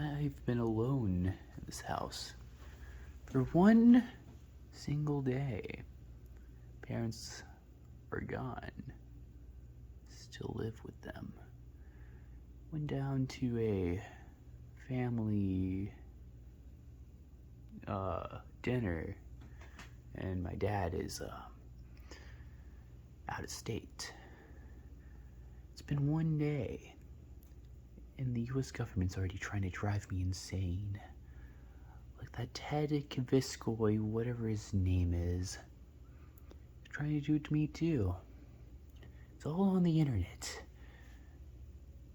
I've been alone in this house for one single day. Parents are gone. Still live with them. Went down to a family dinner, and my dad is out of state. It's been one day, and the US government's already trying to drive me insane. Like that Ted Kaviskoy, whatever his name is, trying to do it to me too. It's all on the internet.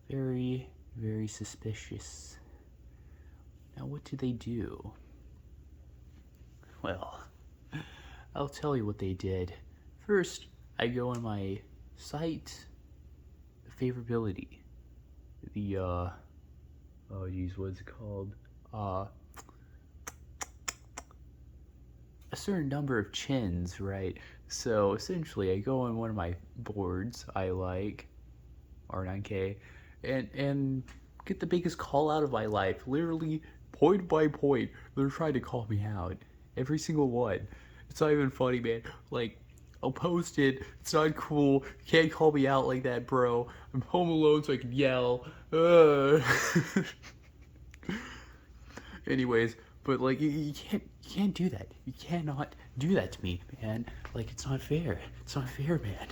Very, very suspicious. Now what do they do? Well, I'll tell you what they did. First, I go on my site, favorability. What's it called? A certain number of chins, right? So essentially, I go on one of my boards I like, R9K, and get the biggest call out of my life. Literally, point by point, they're trying to call me out. Every single one. It's not even funny, man. Like, I'll post it. It's not cool. You can't call me out like that, bro. I'm home alone so I can yell. Anyways, but like you can't do that. You cannot do that to me, man. Like, it's not fair. It's not fair, man.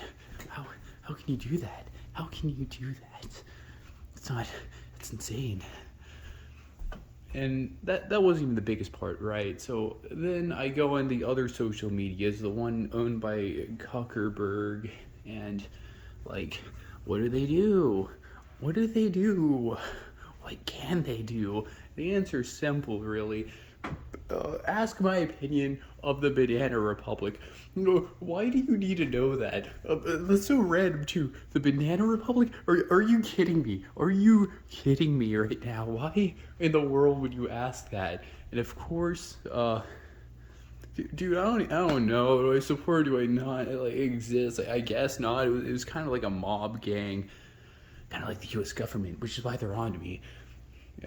How can you do that? How can you do that? It's insane. And that wasn't even the biggest part, right? So then I go on the other social medias, the one owned by Zuckerberg, and like, what do they do? What do they do? What can they do? The answer is simple, really. Ask my opinion of the Banana Republic. Why do you need to know that? That's so random too. The Banana Republic? Are you kidding me? Are you kidding me right now? Why in the world would you ask that? And of course, dude, I don't know. Do I support? Do I not? Like, exist? I guess not. It was kind of like a mob gang, kind of like the U.S. government, which is why they're on to me.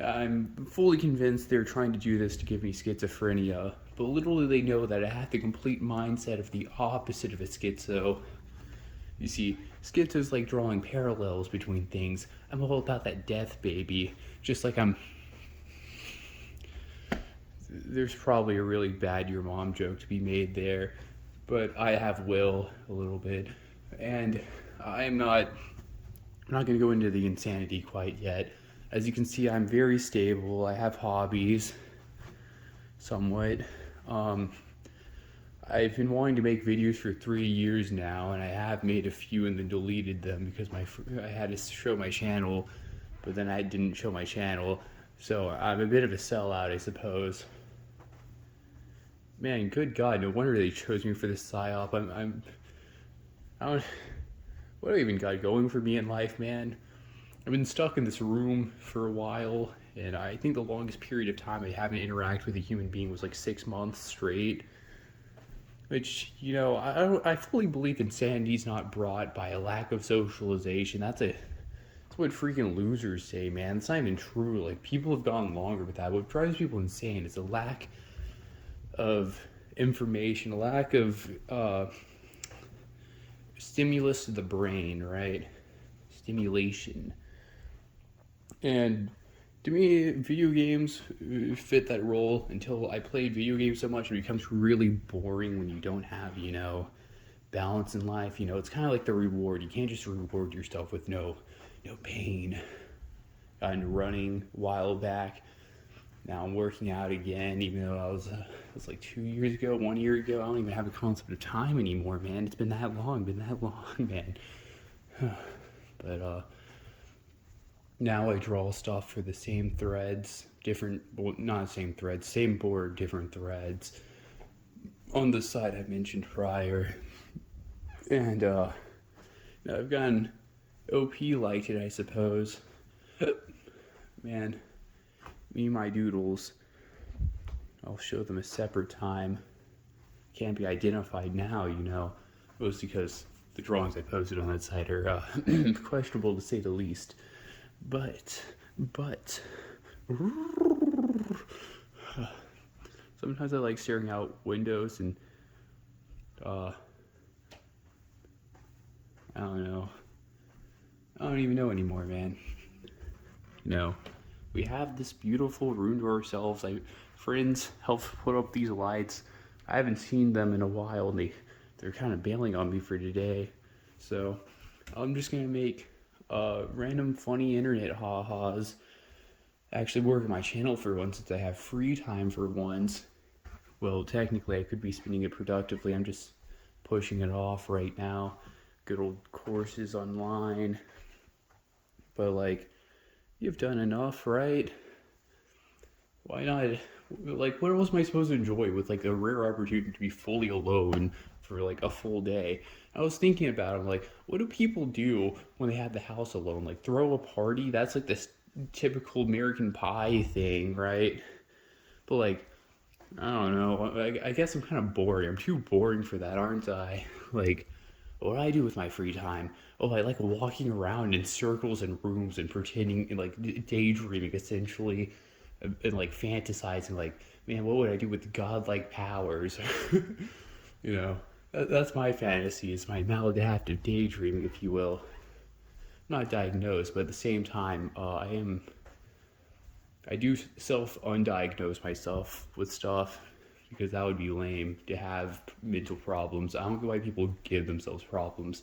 I'm fully convinced they're trying to do this to give me schizophrenia, but little do they know that I have the complete mindset of the opposite of a schizo. You see, schizo is like drawing parallels between things. I'm all about that death, baby. Just like there's probably a really bad your mom joke to be made there, but I have will a little bit, and I'm not going to go into the insanity quite yet. As you can see, I'm very stable. I have hobbies, somewhat. I've been wanting to make videos for 3 years now, and I have made a few and then deleted them because I had to show my channel, but then I didn't show my channel, so I'm a bit of a sellout, I suppose. Man, good God, no wonder they chose me for this psyop. What do I even got going for me in life, man? I've been stuck in this room for a while, and I think the longest period of time I haven't interacted with a human being was like 6 months straight. Which, you know, I fully believe insanity's not brought by a lack of socialization. That's what freaking losers say, man. It's not even true. Like, people have gone longer with that. What drives people insane is a lack of information, a lack of stimulus to the brain, right? Stimulation. And to me, video games fit that role. Until I played video games so much, it becomes really boring when you don't have, balance in life. It's kind of like the reward. You can't just reward yourself with no pain. Got into running a while back. Now I'm working out again, even though I was like 2 years ago, 1 year ago. I don't even have a concept of time anymore, man. It's been that long, man. But now I draw stuff for the same threads, same board, different threads on the site I mentioned prior. And I've gotten OP liked it, I suppose. Man, me and my doodles, I'll show them a separate time. Can't be identified now, mostly because the drawings I posted on that site are questionable to say the least. But Sometimes I like staring out windows and I don't know. I don't even know anymore, man. No. We have this beautiful room to ourselves. Friends helped put up these lights. I haven't seen them in a while, and they're kind of bailing on me for today. So I'm just gonna make random funny internet ha-has. Actually work on my channel for once since I have free time for once. Well, technically I could be spending it productively. I'm just pushing it off right now. Good old courses online. But like, you've done enough, right? Why not? Like, what else am I supposed to enjoy with like a rare opportunity to be fully alone for like a full day? I was thinking about it. I'm like, what do people do when they have the house alone? Like, throw a party? That's like this typical American Pie thing, right? But like, I don't know. I guess I'm kind of boring. I'm too boring for that, aren't I? Like, what do I do with my free time? Oh, I like walking around in circles and rooms and pretending, and like daydreaming essentially, and like fantasizing. Like, man, what would I do with godlike powers? You know, that's my fantasy. Is my maladaptive daydreaming, if you will. I'm not diagnosed, but at the same time, I do self-undiagnose myself with stuff because that would be lame to have mental problems. I don't know why people give themselves problems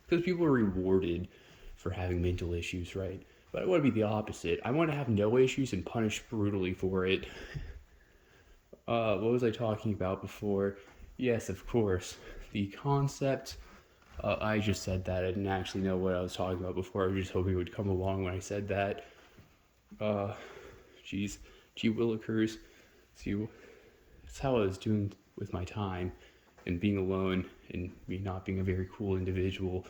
because people are rewarded for having mental issues, right? But I want to be the opposite. I want to have no issues and punished brutally for it. What was I talking about before? Yes, of course. The concept. I just said that. I didn't actually know what I was talking about before. I was just hoping it would come along when I said that. Gee willikers. See, that's how I was doing with my time and being alone and me not being a very cool individual.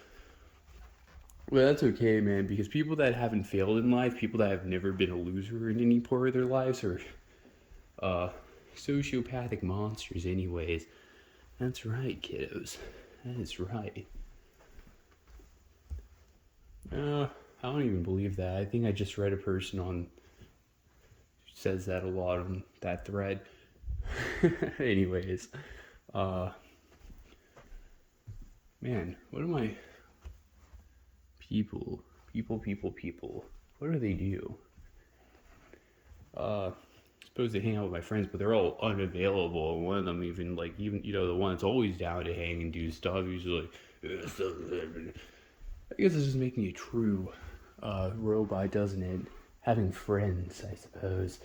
Well, that's okay, man, because people that haven't failed in life, people that have never been a loser in any part of their lives are sociopathic monsters anyways. That's right, kiddos. That is right. I don't even believe that. I think I just read a person on says that a lot on that thread. Anyways, man, what am I? People. What do they do? Supposed to hang out with my friends, but they're all unavailable. And one of them even the one that's always down to hang and do stuff. He's like, I guess it's just making a true robot, doesn't it? Having friends, I suppose.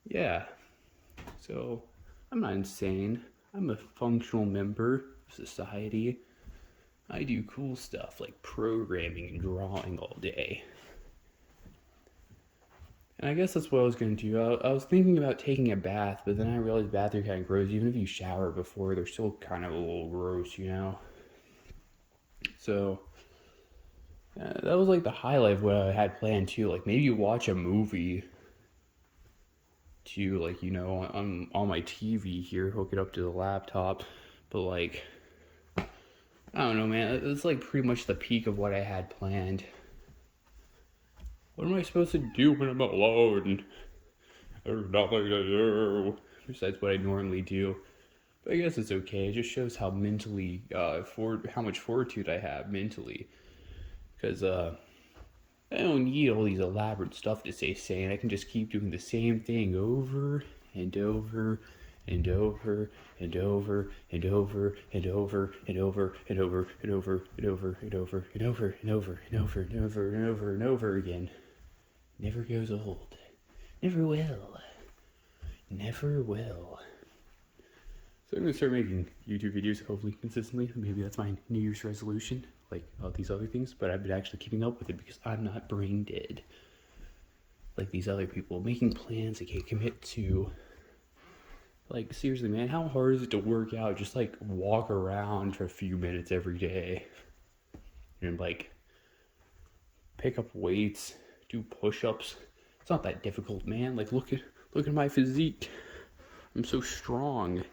Yeah. So, I'm not insane. I'm a functional member of society. I do cool stuff like programming and drawing all day. And I guess that's what I was going to do. I was thinking about taking a bath, but then I realized baths are kind of gross. Even if you shower before, they're still kind of a little gross, you know? So, that was like the highlight of what I had planned too. Like maybe watch a movie to like, on my TV here, hook it up to the laptop. But like, I don't know, man. It's like pretty much the peak of what I had planned. What am I supposed to do when I'm alone? There's nothing to do besides what I normally do. But I guess it's okay. It just shows how mentally, how much fortitude I have mentally. Because, I don't need all these elaborate stuff to stay sane. I can just keep doing the same thing over and over and over and over and over and over and over and over and over and over and over and over and over and over and over and over and over again. Never goes old. Never will. Never will. So I'm going to start making YouTube videos, hopefully consistently. Maybe that's my New Year's resolution, like all these other things. But I've been actually keeping up with it because I'm not brain dead. Like these other people, making plans they can't commit to. Like, seriously, man, how hard is it to work out? Just, like, walk around for a few minutes every day. And, like, pick up weights, do push-ups. It's not that difficult, man. Like, look at my physique. I'm so strong.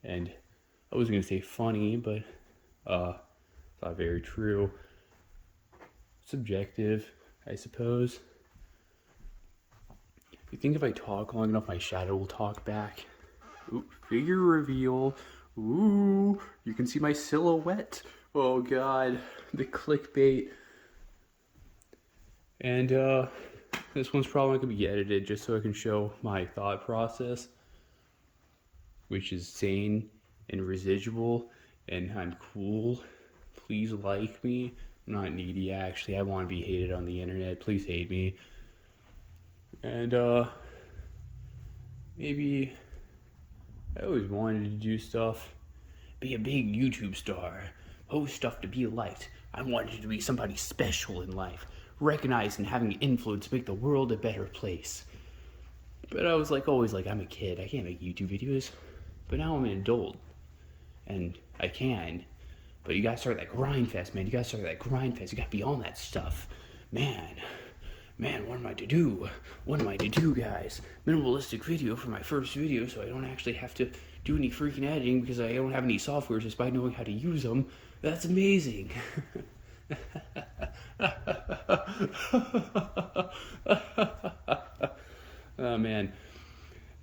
And I wasn't going to say funny, but, it's not very true. subjective, I suppose. You think if I talk long enough, my shadow will talk back? Ooh, figure reveal. Ooh, you can see my silhouette. Oh god, the clickbait. And this one's probably gonna be edited just so I can show my thought process, which is sane and residual, and I'm cool. Please like me. I'm not needy, actually. I want to be hated on the internet. Please hate me. And maybe I always wanted to do stuff. Be a big YouTube star. Post stuff to be liked. I wanted to be somebody special in life. Recognized and having influence make the world a better place. But I was always I'm a kid. I can't make YouTube videos. But now I'm an adult. And I can. But you gotta start that grind fest, man. You gotta start that grind fest. You gotta be on that stuff. Man, what am I to do? What am I to do, guys? Minimalistic video for my first video, so I don't actually have to do any freaking editing because I don't have any software just by knowing how to use them. That's amazing. Oh man,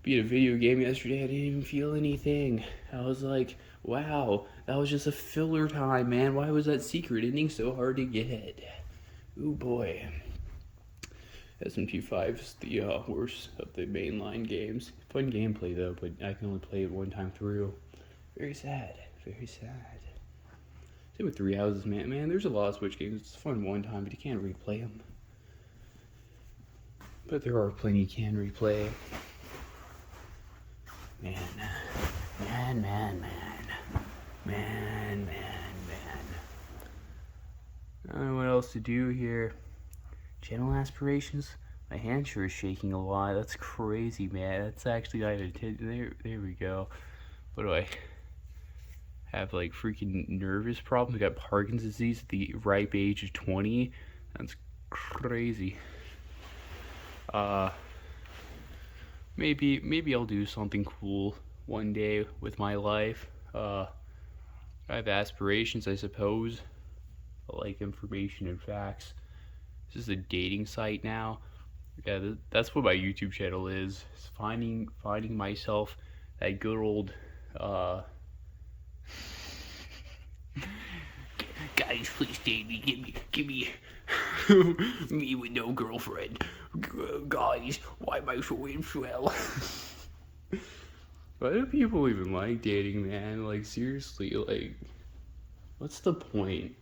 beat a video game yesterday, I didn't even feel anything. I was like, wow, that was just a filler time, man. Why was that secret ending so hard to get? Ooh boy. SMP5 is the worst of the mainline games. Fun gameplay though, but I can only play it one time through. Very sad, very sad. Same with 3 Houses, man. Man, there's a lot of Switch games. It's fun one time, but you can't replay them. But there are plenty you can replay. Man. I don't know what else to do here. Channel aspirations? My hand sure is shaking a lot. That's crazy, man. That's actually not even there we go. What do I have, freaking nervous problems? I got Parkinson's disease at the ripe age of 20. That's crazy. Maybe I'll do something cool one day with my life. I have aspirations, I suppose. I like information and facts. This is a dating site now. Yeah, that's what my YouTube channel is. It's finding myself that good old guys, please date me. Give me me with no girlfriend. Guys, why am I so infidel? Why do people even like dating, man? Seriously, what's the point?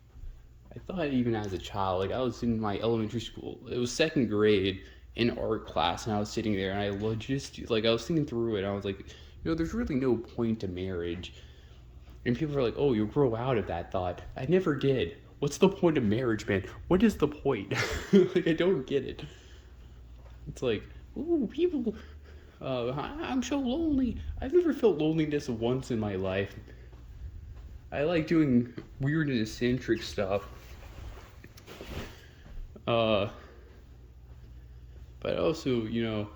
I thought even as a child, I was in my elementary school. It was 2nd grade in art class, and I was sitting there, and I was thinking through it. And I was like, there's really no point to marriage. And people are like, oh, you'll grow out of that thought. I never did. What's the point of marriage, man? What is the point? I don't get it. It's ooh, people, I'm so lonely. I've never felt loneliness once in my life. I like doing weird and eccentric stuff. But also, I don't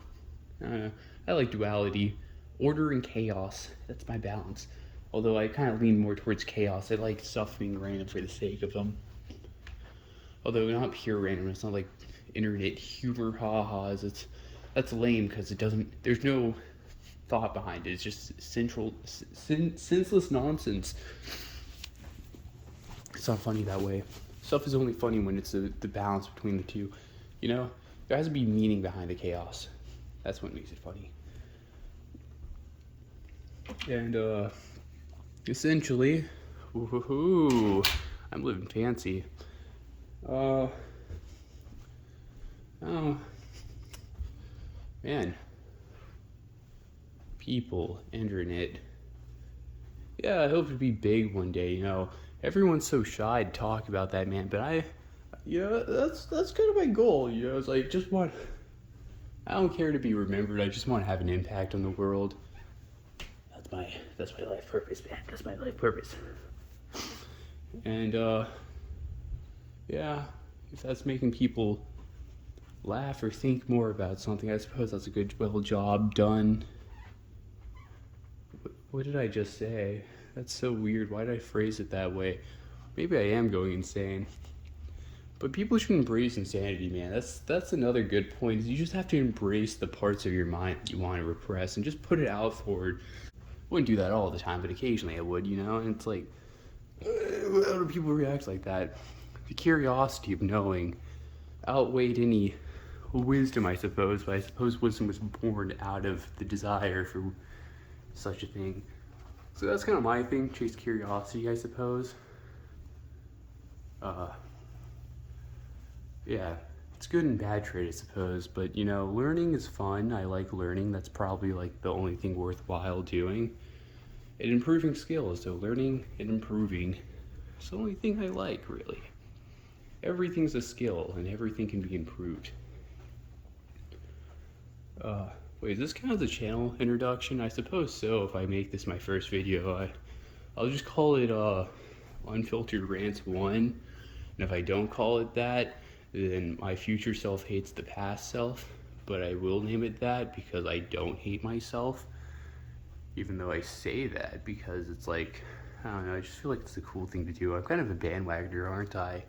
know, I like duality. Order and chaos. That's my balance. Although I kind of lean more towards chaos. I like stuff being random for the sake of them. Although not pure random. It's not like internet humor ha-has. That's lame because there's no thought behind it. It's just senseless nonsense. It's not funny that way. Stuff is only funny when it's the balance between the two. There has to be meaning behind the chaos. That's what makes it funny. And essentially, woohoo, I'm living fancy. Oh man, people, internet. Yeah, I hope to be big one day. Everyone's so shy to talk about that, man. But that's kind of my goal. It's I don't care to be remembered. I just want to have an impact on the world. That's my life purpose, man. That's my life purpose. And yeah, if that's making people laugh or think more about something, I suppose that's a good job done. What did I just say? That's so weird. Why did I phrase it that way? Maybe I am going insane. But people should embrace insanity, man. That's another good point. Is you just have to embrace the parts of your mind that you want to repress and just put it out forward. I wouldn't do that all the time, but occasionally I would, And it's like, how do people react like that? The curiosity of knowing outweighed any wisdom, I suppose. But I suppose wisdom was born out of the desire for such a thing. So that's kind of my thing, chase curiosity, I suppose. Yeah, it's good and bad trait, I suppose, but learning is fun. I like learning. That's probably like the only thing worthwhile doing. And improving skills, so learning and improving, it's the only thing I like, really. Everything's a skill, and everything can be improved. Wait, is this kind of the channel introduction? I suppose so, if I make this my first video. I'll just call it Unfiltered Rants 1, and if I don't call it that, then my future self hates the past self, but I will name it that because I don't hate myself, even though I say that because it's like, I don't know, I just feel like it's a cool thing to do. I'm kind of a bandwagoner, aren't I?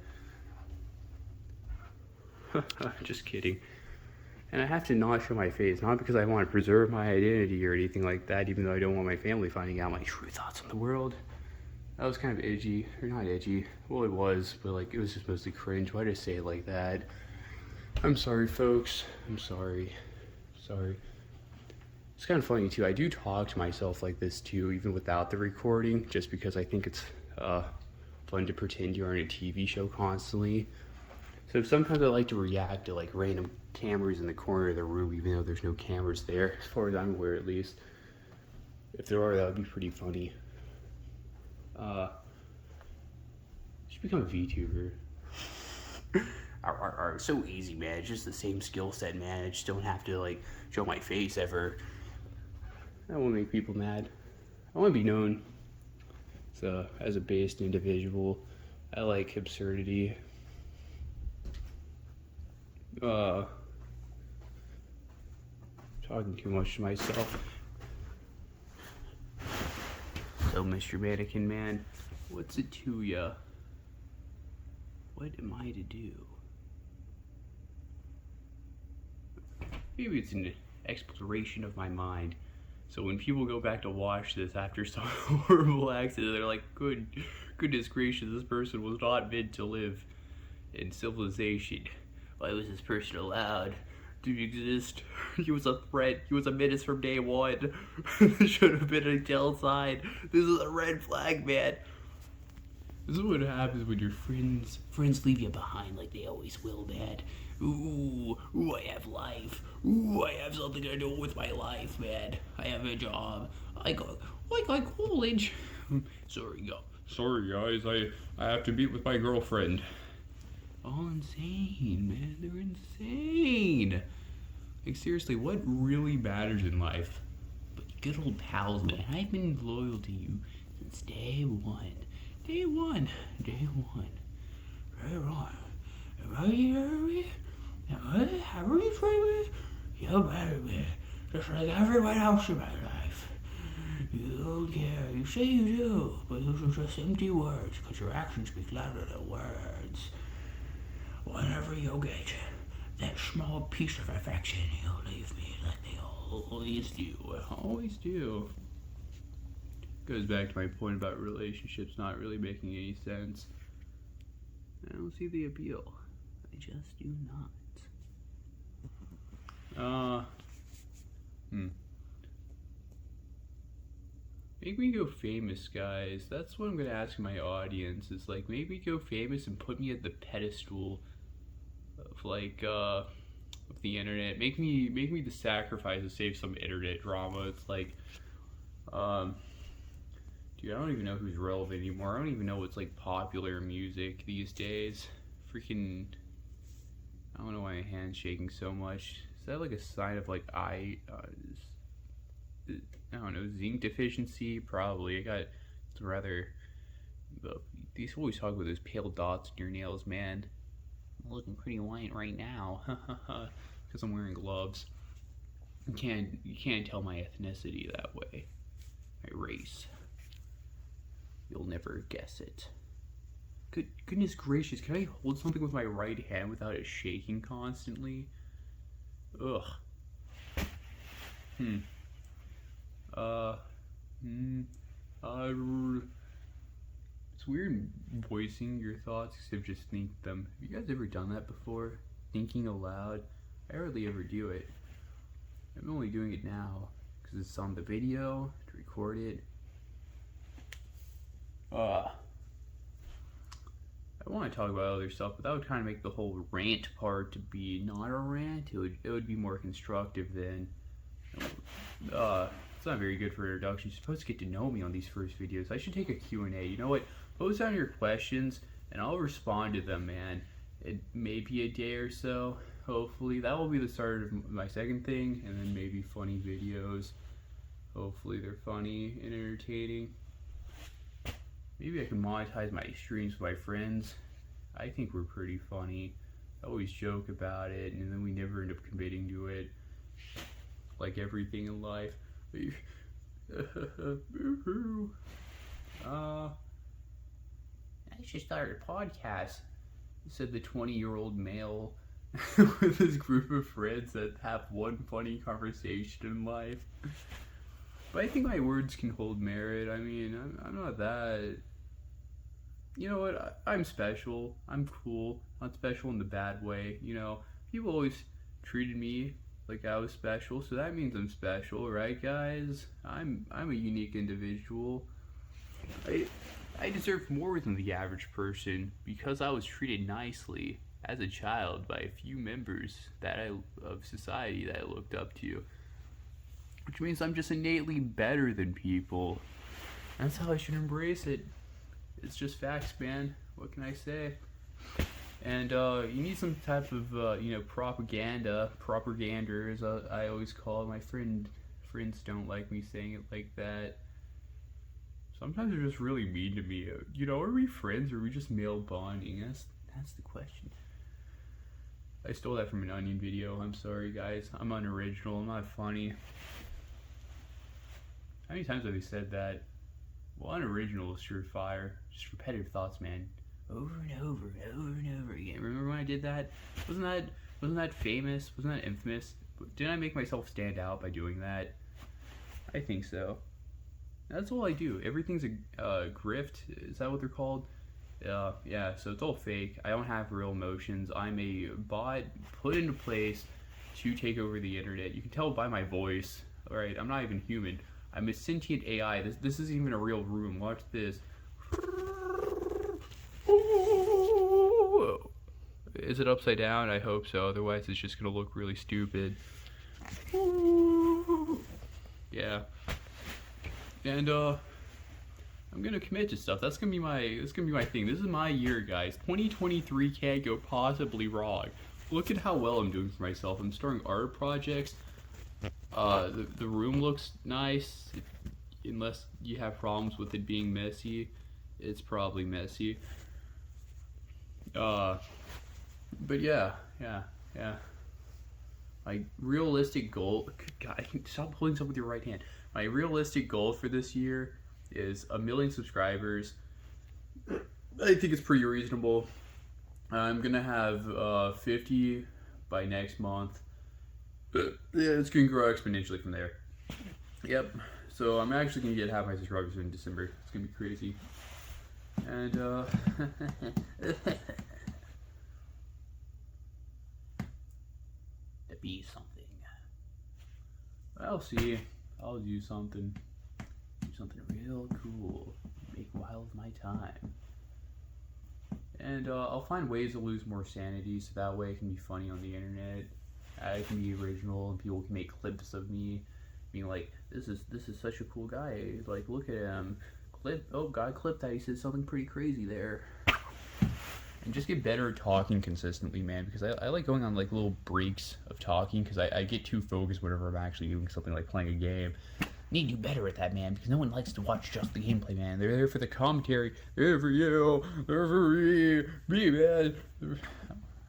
Just kidding. And I have to not show my face, not because I want to preserve my identity or anything like that, even though I don't want my family finding out my true thoughts on the world. That was kind of edgy, or not edgy, well it was, but like it was just mostly cringe. Why did I say it like that? I'm sorry folks, I'm sorry. It's kind of funny too, I do talk to myself like this too, even without the recording, just because I think it's fun to pretend you're on a TV show constantly. So sometimes I like to react to like random cameras in the corner of the room, even though there's no cameras there, as far as I'm aware at least. If there are, that would be pretty funny. Should become a VTuber. So easy, man. It's just the same skill set, man. I just don't have to like show my face ever. That won't make people mad. I want to be known as a based individual. I like absurdity. Talking too much to myself. So, Mr. Mannequin Man, what's it to ya? What am I to do? Maybe it's an exploration of my mind. So when people go back to watch this after some horrible accident, they're like, goodness gracious, this person was not meant to live in civilization. Why was this person allowed to exist? He was a threat. He was a menace from day one. This should have been a tell sign. This is a red flag, man. This is what happens when your friends leave you behind like they always will, man. Ooh, I have life. Ooh, I have something to do with my life, man. I have a job. I go college. Sorry guys, I have to meet with my girlfriend. All insane, man. They're insane. Like seriously, what really matters in life? But good old pals, man. I've been loyal to you since day one. Day one. Right on. You better be just like everyone else in my life. You don't care. You say you do, but those are just empty words, because your actions speak louder than words. Whenever you get that small piece of affection, you'll leave me like they always do. Always do. Goes back to my point about relationships not really making any sense. I don't see the appeal. I just do not. Make me go famous, guys. That's what I'm gonna ask my audience. Is like, make me go famous and put me at the pedestal of like of the internet. Make me the sacrifice to save some internet drama. It's like, dude, I don't even know who's relevant anymore. I don't even know what's like popular music these days. Freaking, I don't know why my hand's shaking so much. Is that like a sign of like I don't know, zinc deficiency? Probably. I got some rather. These always talk about those pale dots in your nails, man. I'm looking pretty white right now, because I'm wearing gloves. You can't tell my ethnicity that way. My race. You'll never guess it. Goodness gracious, can I hold something with my right hand without it shaking constantly? Ugh. Uh, hmm. It's weird voicing your thoughts instead of just think them. Have you guys ever done that before? Thinking aloud? I hardly ever do it. I'm only doing it now because it's on the video to record it. I want to talk about other stuff, but that would kind of make the whole rant part to be not a rant. It would be more constructive then. It's not very good for introduction. You're supposed to get to know me on these first videos. I should take a Q&A. You know what? Post down your questions, and I'll respond to them, man. It may be a day or so. Hopefully, that will be the start of my second thing, and then maybe funny videos. Hopefully, they're funny and entertaining. Maybe I can monetize my streams with my friends. I think we're pretty funny. I always joke about it, and then we never end up committing to it. Like everything in life. I should start a podcast, said the 20-year-old male with his group of friends that have one funny conversation in life. But I think my words can hold merit. I mean, I'm not that... You know what? I'm special. I'm cool. Not special in the bad way. You know, people always treated me like I was special, so that means I'm special, right, guys? I'm a unique individual. I deserve more than the average person because I was treated nicely as a child by a few members of society that I looked up to, which means I'm just innately better than people. That's how I should embrace it. It's just facts, man. What can I say? And you need some type of propaganda as I always call it. My friends don't like me saying it like that. Sometimes they're just really mean to me. You know, are we friends or are we just male bonding? That's the question. I stole that from an Onion video. I'm sorry, guys. I'm unoriginal. I'm not funny. How many times have they said that? Well, unoriginal is surefire. Just repetitive thoughts, man. Over and over and over and over again. Remember when I did that? Wasn't that famous? Wasn't that infamous? Didn't I make myself stand out by doing that? I think so. That's all I do. Everything's a grift. Is that what they're called? Yeah, so it's all fake. I don't have real emotions. I'm a bot put into place to take over the internet. You can tell by my voice. Alright, I'm not even human. I'm a sentient AI. This isn't even a real room. Watch this. Is it upside down? I hope so. Otherwise, it's just gonna look really stupid. Yeah. And I'm gonna commit to stuff. That's gonna be my thing. This is my year, guys. 2023 can't go possibly wrong. Look at how well I'm doing for myself. I'm starting art projects. The room looks nice, unless you have problems with it being messy. It's probably messy. But yeah. My realistic goal, God, stop holding something with your right hand. My realistic goal for this year is 1 million subscribers. I think it's pretty reasonable. I'm gonna have 50 by next month. Yeah, it's gonna grow exponentially from there. Yep. So I'm actually gonna get half my subscribers in December. It's gonna be crazy. And to be something. I'll see. I'll do something. Do something real cool. Make a while of my time. And I'll find ways to lose more sanity, so that way it can be funny on the internet. I can be original, and people can make clips of me being like, "This is such a cool guy. Like, look at him. God clipped that. He said something pretty crazy there." And just get better at talking consistently, man, because I like going on like little breaks of talking, because I get too focused whenever I'm actually doing something like playing a game. Need to do better at that, man, because no one likes to watch just the gameplay, man. They're there for the commentary. They're there for you. They're for me, man.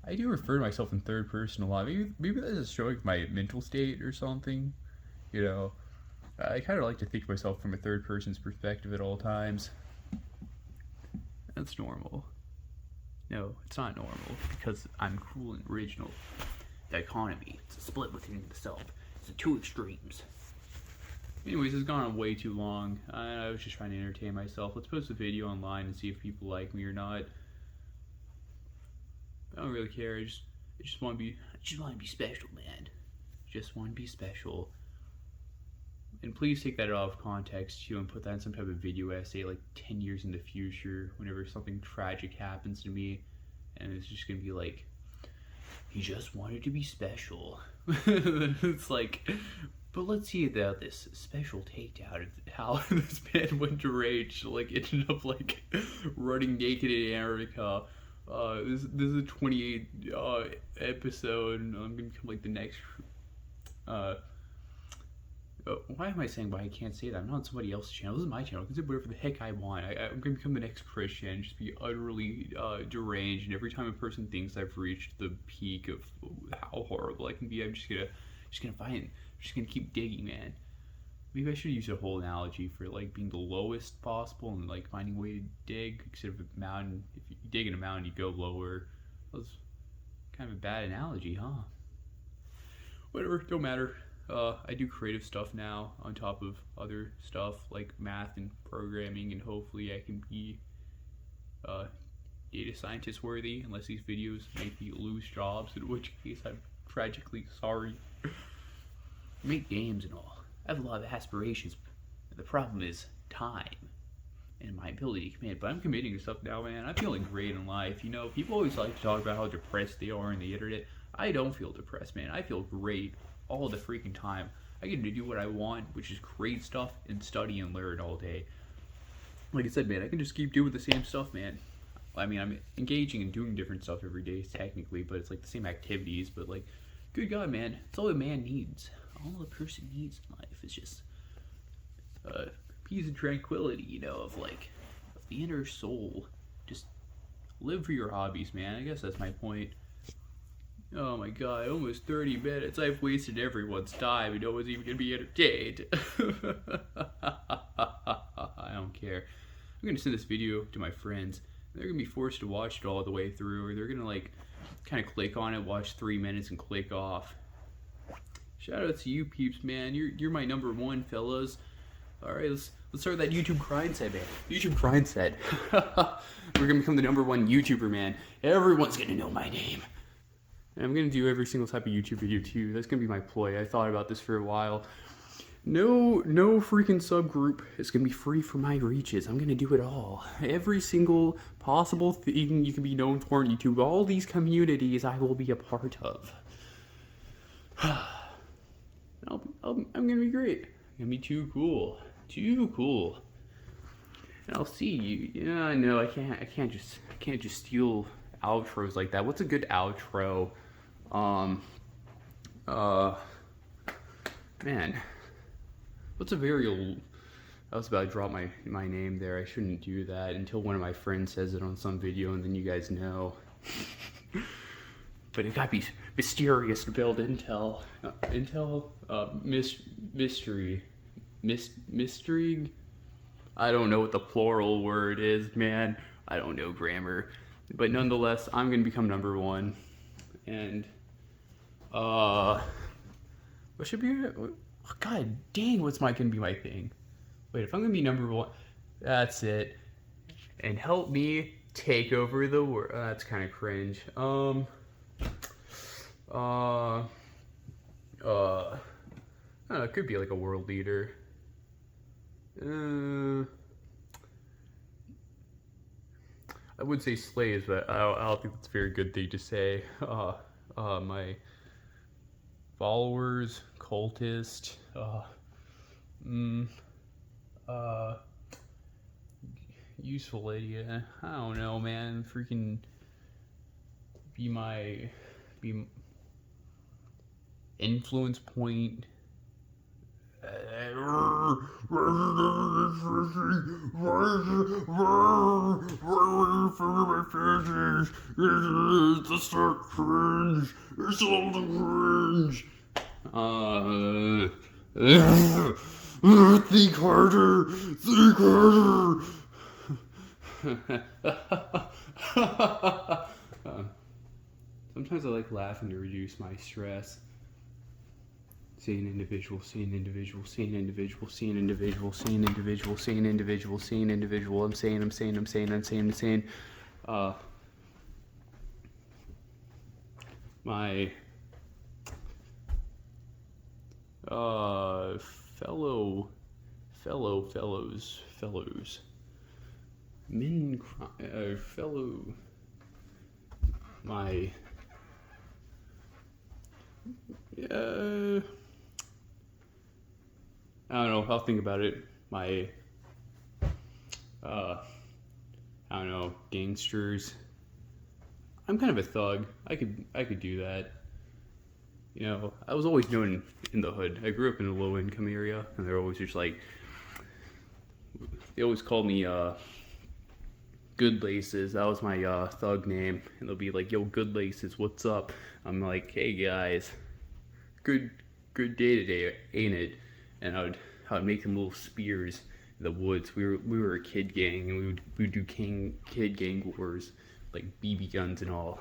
I do refer to myself in third person a lot. Maybe that is showing my mental state or something. You know, I kind of like to think of myself from a third person's perspective at all times. That's normal. No, it's not normal, because I'm cruel and original. The economy, it's a split within itself. It's the two extremes. Anyways, it's gone on way too long. I was just trying to entertain myself. Let's post a video online and see if people like me or not. I don't really care. I just want to be special, man. Just want to be special. And please take that out of context too, and put that in some type of video essay like 10 years in the future, whenever something tragic happens to me, and it's just gonna be like, he just wanted to be special. It's like, but let's see about this special takedown of how this man went deranged, like ended up like running naked in Antarctica. This is a 28 episode, and I'm gonna become like the next. Why am I saying why I can't say that? I'm not on somebody else's channel. This is my channel. I can say whatever the heck I want. I'm going to become the next Christian, just be utterly deranged. And every time a person thinks I've reached the peak of how horrible I can be, I'm just gonna keep digging, man. Maybe I should use a whole analogy for like being the lowest possible and like finding a way to dig instead of a mountain. If you dig in a mountain, you go lower. That's kind of a bad analogy, huh? Whatever, don't matter. I do creative stuff now on top of other stuff like math and programming, and hopefully I can be data scientist worthy, unless these videos make me lose jobs, in which case I'm tragically sorry. Make games and all. I have a lot of aspirations. The problem is time and my ability to commit, but I'm committing to stuff now, man. I'm feeling great in life. You know, people always like to talk about how depressed they are on the internet. I don't feel depressed, man. I feel great all the freaking time. I get to do what I want, which is create stuff and study and learn all day. Like I said, man, I can just keep doing the same stuff, man. I mean, I'm engaging and doing different stuff every day, technically, but it's like the same activities. But like, good God, man, it's all a man needs. All a person needs in life is just peace and tranquility, you know, of the inner soul. Just live for your hobbies, man. I guess that's my point. Oh my God, almost 30 minutes. I've wasted everyone's time and no one's even gonna be entertained. I don't care. I'm gonna send this video to my friends. They're gonna be forced to watch it all the way through, or they're gonna like kind of click on it, watch 3 minutes and click off. Shout out to you peeps, man. You're my number one, fellas. All right, let's start that YouTube grind set, man. YouTube grind set. We're gonna become the number one YouTuber, man. Everyone's gonna know my name. And I'm gonna do every single type of YouTube video too. That's gonna be my ploy. I thought about this for a while. No freaking subgroup is gonna be free for my reaches. I'm gonna do it all. Every single possible thing you can be known for on YouTube, all these communities I will be a part of. I'm gonna be great. I'm gonna be too cool. Too cool. And I'll see you. Yeah, I know. I can't just steal outros like that. What's a good outro? Man. What's a very old... I was about to drop my name there. I shouldn't do that until one of my friends says it on some video, and then you guys know. But it gotta be mysterious to build intel. Mystery. Mystery? I don't know what the plural word is, man. I don't know grammar. But nonetheless, I'm gonna become number one. And, what should be... God dang, what's gonna be my thing? Wait, if I'm gonna be number one, that's it. And help me take over the world. That's kind of cringe. I don't know, it could be like a world leader. I would say slaves, but I don't think that's a very good thing to say. My followers, cultist, useful idiot. I don't know, man. Freaking be influence point. It's so cringe. It's all the cringe. Think harder. Think harder. Sometimes I like laughing to reduce my stress. See an individual, see an individual, see an individual, see an individual, see an individual, see an individual, see an individual. I'm saying. My fellows, fellow, my, I don't know, I'll think about it. My, I don't know, gangsters. I'm kind of a thug. I could do that. You know, I was always known in the hood. I grew up in a low income area, and they're always just like, they always called me Good Laces. That was my thug name, and they'll be like, "Yo, Good Laces, what's up?" I'm like, "Hey guys, good day today, ain't it?" And I would make them little spears in the woods. We were a kid gang, and we would do kid gang wars, like BB guns and all.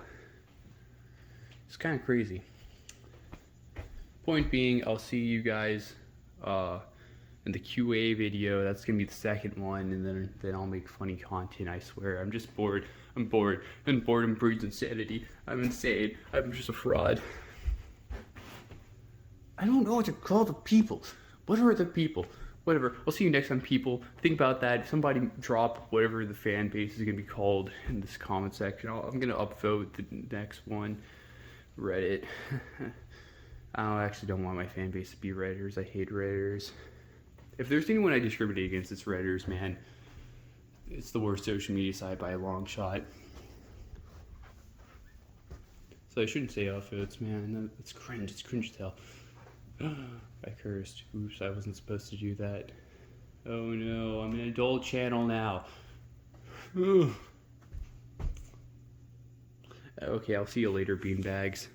It's kind of crazy. Point being, I'll see you guys in the QA video. That's gonna be the second one, and then I'll make funny content. I swear. I'm just bored. I'm bored, and boredom breeds insanity. I'm insane. I'm just a fraud. I don't know what to call the people. What are the people? Whatever. I'll see you next time, people. Think about that. Somebody drop whatever the fan base is gonna be called in this comment section. I'm gonna upvote the next one. Reddit. I actually don't want my fan base to be Redditors. I hate Redditors. If there's anyone I discriminate against, it's Redditors, man. It's the worst social media site by a long shot. So I shouldn't say upvotes, man. It's cringe. It's cringe as hell. I cursed. Oops, I wasn't supposed to do that. Oh no, I'm an adult channel now. Okay, I'll see you later, beanbags.